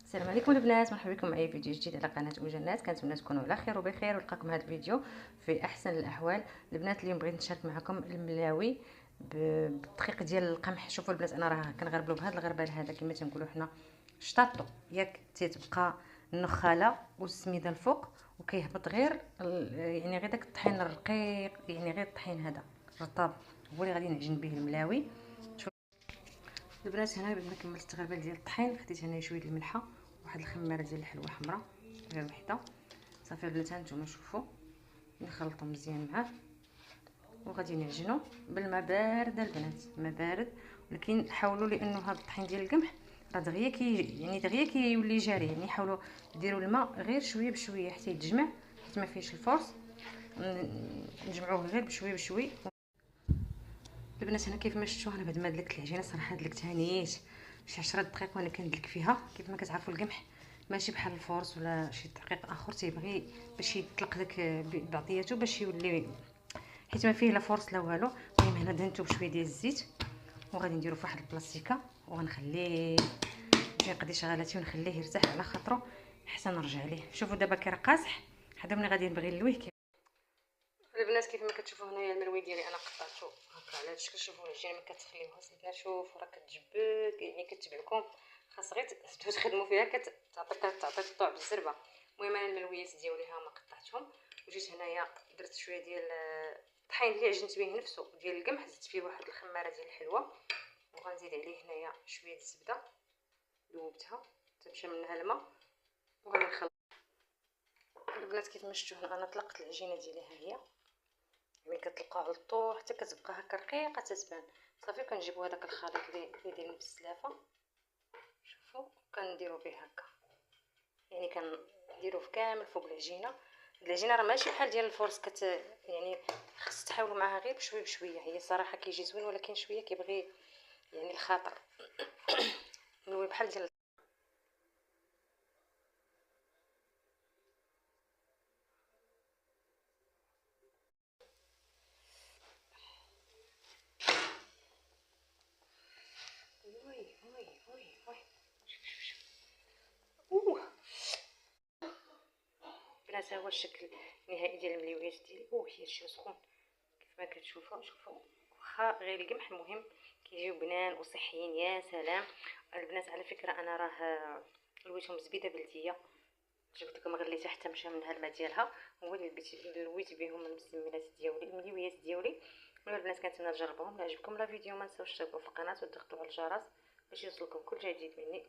السلام عليكم البنات، مرحبا بكم معايا فيديو جديد على قناه وجنات. كنتمنى تكونوا على خير وبخير ونلقاكم هذا الفيديو في احسن الاحوال. البنات اليوم بغيت نشارك معكم الملاوي بالدقيق ديال القمح. شوفوا البنات، انا راه كنغربلو بهذا الغربال هذا كما تنقولوا حنا شطاطو، ياك تتبقى النخاله والسميده الفوق وكيهبط غير يعني غير داك الطحين الرقيق، يعني غير الطحين هذا رطاب هو اللي غادي نعجن به الملاوي. البنات هنا بعد ما كملت التغربال ديال الطحين خديت هنا شويه الملحه، واحد الخماره ديال الحلوه حمراء غير وحده. صافي البنات هانتوما شوفوا نخلطو مزيان معاه وغادي نعجنو بالماء بارد البنات، الماء بارد، ولكن حاولوا لانه هذا الطحين ديال القمح راه دغيا يعني دغيا كيولي جاري، يعني حاولوا ديروا الماء غير شويه بشويه حتى يتجمع، حيت ما فيهش الفورس، نجمعوه غير بشويه بشويه. البنات هنا كيف ما شفتوا انا بعد ما دلكت العجينه صراحه دلكتها نيت شي 10 دقائق وانا كندلك فيها. كيف ما كتعرفوا القمح ماشي بحال الفورس ولا شي دقيق اخر تيبغي باش يطلق داك بعضياته باش يولي، حيت ما فيه لا فورس لا والو. المهم هنا دهنته بشويه ديال الزيت وغادي نديرو فواحد البلاستيكه وغنخليه يقضي شغلاتي ونخليه يرتاح على خاطرو حتى نرجع ليه. شوفوا دابا كي راه قاصح، هذا ملي غادي نبغي نلويه. البنات كيف ما كتشوفوا هنايا المروي ديالي انا قطعته هكا على هذا الشكل. شوفوا العجينه ما كتخليوهاش البنات، شوفوا راه كتجبد، يعني كتبعكم خاص غير تخدموا فيها كتعطي الطوع بالزربه. المهم انا الملويات ديالي ها ما قطعتهم وجيت هنايا درت شويه ديال الطحين اللي عجنت به نفسه ديال القمح، زدت فيه واحد الخماره ديال الحلوه وغنزيد عليه هنايا شويه الزبده ذوبتها تمشى منها الماء وغادي نخلط. البنات كيف ما شفتوا انا طلقت العجينه ديالي ها هي، ملي كتلقاو على الطور حتى كتبقى هكا رقيقه تتبان. صافي كنجيبوا هذاك الخليط اللي دايرين بالسلافه، شوفوا كنديروا به هكا، يعني كنديروه كامل فوق العجينه. العجينه راه ماشي بحال ديال الفرص يعني خص تحاولوا معها غير بشويه بشويه. هي صراحه كيجي زوين ولكن شويه كيبغي يعني الخاطر هو بحال ديال وي وي وي وي. اوه بنات ها هو الشكل النهائي ديال المليويات ديالي. هي شي سخون كيف ما كتشوفوا. شوفوا واخا غير القمح المهم كيجيو بنان وصحيين يا سلام. البنات على فكره انا راه لويتهم زبيده بلديه، قلت لكم غليتها حتى مشى منها الماء ديالها، هو اللي لويت بهم المسميات ديالي المليويات ديالي. المهم البنات كنتمنى تجربوهم. الا عجبكم لا فيديو ما تنساوش تشتركوا في القناه وتضغطوا على الجرس باش يوصلكم كل جديد مني.